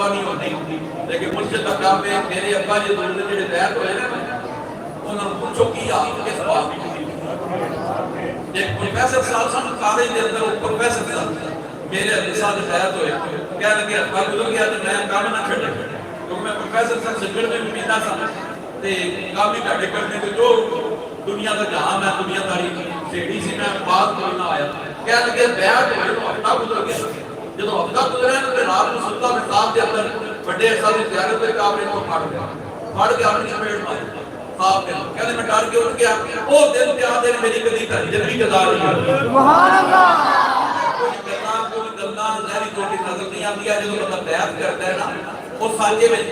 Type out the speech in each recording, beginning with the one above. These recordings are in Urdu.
نہیں ہوتی لیکن مرشد اکرم میں میرے ابا جی دوسرے جڑے بیعت ہوئے نا انہوں نے پوچھو کی آپ کس بات کی ایک پروفیسر صاحب سن کالج دے اندر پروفیسر صاحب میرے ابا صاحب بیعت ہوئے کہہ لگے ابا گزر گیا تو میں کام نہ چھڑے کیونکہ میں پروفیسر صاحب سے جڑنے میں پیتا سا تے کام ہی گھٹے کرنے تو جو دنیا کا جہاں میں دنیا داری سیڑھی سی میں بات کرنا آیا کہہ لگے بیعت ہوئے تو ہفتہ گزر گیا جب ہفتہ گزرا تو رات کو سلطہ محتاب کے اندر بڑے احساس زیارت کے کامرے کو پھاڑ کے اپنی چپیٹ ماری خواب کے کہنے میں ڈر کے اٹھ گیا وہ دن کیا دن میری کدی تاری جنگی جزا رہی ہے سبحان اللہ کوئی گلنا زہری توٹی نظر نہیں آتی ہے جو بندہ بیعت کرتا ہے نا وہ سانجے میں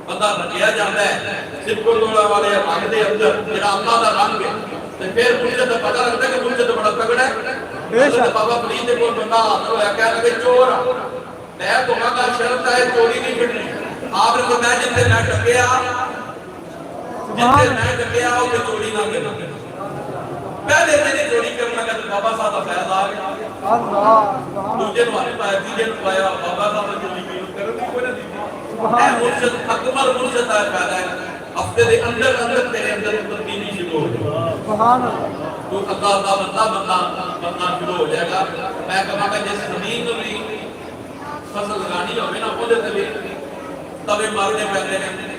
بندہ رکھیا جاتا ہے صرف کو دوڑا والے رنگ دے اندر جڑا اللہ دا رنگ ہے تو پھر مجھے تو پتہ لگتا ہے کہ مجھے تو بڑا تگڑا ہے حضرت بابا فرید دے کول بندہ آتا ہوا کہہ لگے چور بیعت ہونا کا شرط ہے چوری نہیں کرنی آپ نے فرمایا جتنے میں ٹکیا وہ چوری نہ کرنا پہلے دن چوری کرنا کہ بابا صاحب کا فیض آ گیا دوسرے نوالے پایا تیجے نوالے بابا صاحب کا چوری کرنا کوئی نہ دیجیے اے مرشد اکمل مرشد ہے پیدا ہے ہفتے دے اندر تیرے اندر تبدیلی شروع ہو جائے سبحان اللہ تو اللہ کا بندہ شروع ہو جائے گا میں کہا کہ جس زمین کو بھی فصل لگانی ہوگی نا وہ دے تبے مارنے پہلے ہیں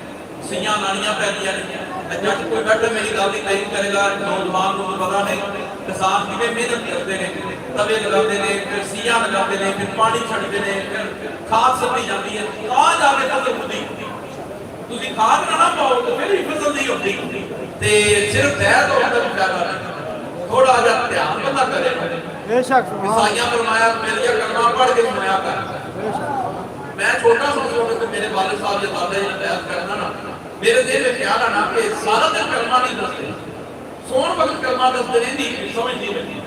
سیاں لانیاں پہلے ہیں جٹ کوئی بیٹھے میری گل نہیں کرے گا نوجوان کو پتا نہیں کسان کیویں محنت کرتے ہیں تبے لگاتے ہیں پھر سیاں لگاتے ہیں پھر پانی چھڑتے ہیں پھر کھاد سٹی جاتی ہے کہاں جا کے فصل ہوتی تسی کھاد نہ پاؤ تو پھر ہی فصل نہیں ہوتی تے صرف بیعت ہوتا ہے فائدہ نہیں تھوڑا جا دھیان بندہ کرے بے شک عیسائیاں فرمایا میری کلمہ پڑھ کے سنایا کر میں چھوٹا سا چھوٹا میرے والد صاحب یہ دادا یہ بیعت کرنا نا میرے دل میں خیال آنا کہ سارا دن کلمہ نہیں دستے سون وقت کلمہ دستے نہیں دی سمجھ نہیں لگی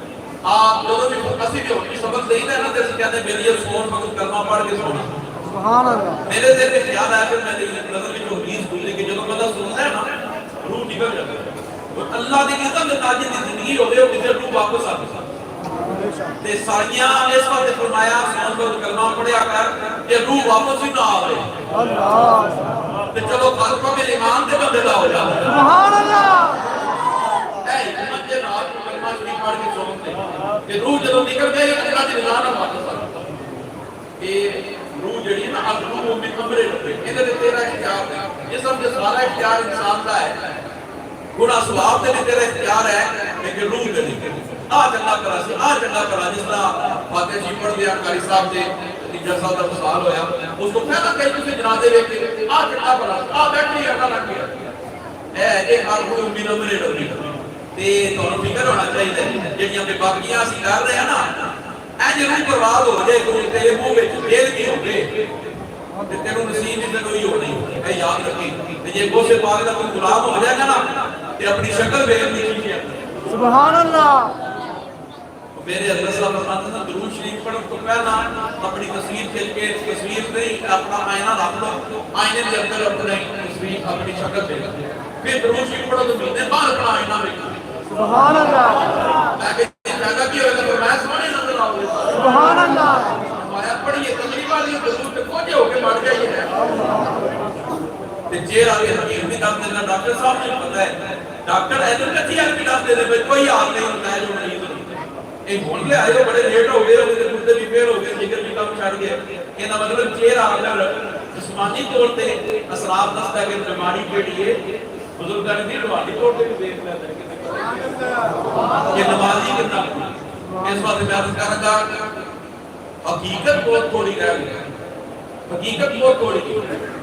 آپ جو بھی اسی بھی ہوتی سبق دیں نا تو کہتے ہیں میری سون وقت کلمہ پڑھ کے سونا سبحان اللہ میرے دل میں خیال آیا کہ میں نظر میں جو حدیث گزری کہ جب بندہ سنتا ہے نا روح نکل جاتا ہے اللہ دی قسم دے تاج دی زندگی ہوے او کسے روح واپس آ تے سائیاں اس وقت فرمایا سون وقت کلمہ پڑھیا کر کہ روح واپس ہی نہ آوے اللہ تے چلو قلب میں ایمان دے بندے دا ہو جا سبحان اللہ اے ایمان دے نال کلمہ شریف پڑھ کے سون تے کہ روح جدوں نکل گئی اللہ دی رضا نال واپس آ کہ روح جڑی نا اب روح میں کمرے رکھے ادھر تیرا اختیار ہے جسم دے سارا اختیار انسان دا ہے گناہ سواب دے بھی تیرا اختیار ہے لیکن روح دے نہیں آج اللہ کرا سی آج اللہ کرا جس طرح فاتح جی پڑھ دیا کاری صاحب دے تیجا صاحب دا سوال ہویا اس کو پہلا کہیں تُسے جنازے ویکھے آج اللہ کرا بیٹھے اللہ لگ گیا ایک ہر کوئی امید امرے ڈرنی تے تو فکر ہونا چاہیے جڑیاں پہ باقیاں اسی کر رہے ہیں نا اے جے روح برباد ہو جائے کوئی تیرے منہ وچ جیل کی ہو گئے تے تینوں نصیب ہی تینوں ہی ہونی اے یاد رکھی تے جے غوث پاک دا کوئی غلام ہو جائے گا نا تے اپنی شکل ویکھ نہیں ہے سبحان اللہ میرے حضرت صاحب فرماتے ہیں درود شریف پڑھو تو پہلا اپنی تصویر کھل کے تصویر نہیں اپنا آئینہ رکھ لو آئینے کے اندر اپنی تصویر اپنی شکل دیکھو پھر درود شریف پڑھو تو ملتے بعد اپنا آئینہ دیکھو سبحان اللہ میں کہتے ہیں کہ ہوئے تو میں سمجھے نظر آؤ سبحان اللہ فرمایا پڑھیے تقریبا نہیں درود پہ پہنچے ہو کے بڑھ جائیے تے چہر آگے حکیم بھی دم دینا ڈاکٹر صاحب نے پتہ ہے ڈاکٹر ایسے کچھ یار بھی دم دے دے کوئی حال نہیں ہوتا ہے جو مریض ایک بھول لے آئے بڑے لیٹ ہو گئے ہوئے گردے بھی پھیر ہو گئے جگر بھی کم چھڑ گئے یہ نہ مطلب چہرہ اگر جسمانی طور پہ اثرات دستا ہے کہ بیماری کیڑی ہے بزرگاں نے روحانی طور پہ بھی دیکھ لیتے ہیں کہ نمازی کتنا اس بات میں عرض کر رہا حقیقت بہت تھوڑی رہ گئی حقیقت بہت تھوڑی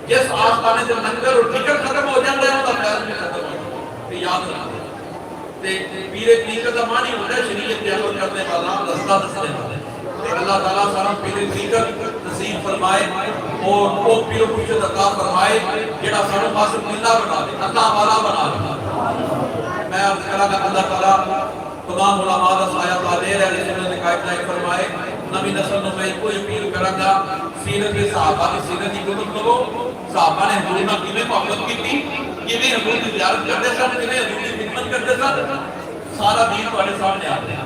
جس آس پانے سے لنگر اور فکر ختم ہو جاتا ہے وہ خیال میں ختم ہو جاتا ہے یاد رکھنا پیرے طریقت امانی ہوتا ہے شریعت کے عمل کرنے والا رستہ دستے ہیں اللہ تعالیٰ سارا پیرے طریقت نصیب فرمائے اور وہ پیرو مرشد عطا فرمائے جڑا سارا فاسق ملہ بنا دے اللہ والا بنا دے میں عرض کرا کہ اللہ تعالیٰ تمام علماء دا سایہ تعالی رہے جنہوں نے قائد نائب فرمائے نبی نسل میں کوئی اپیل کرا گا سیرت کے صحابہ کی سیرت کی کتب لگو صحابہ نے حضور نہ کیویں محبت کی تھی کیویں حضور کی زیارت کرتے سن کیویں حضور کی خدمت کرتے سن سارا دین تمہارے سامنے آتے ہیں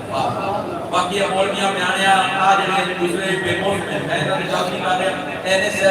باقی مولویاں بیانیاں آ جڑے دوسرے بے موقع میں انہاں نے جلدی کر رہے ہیں اینے سے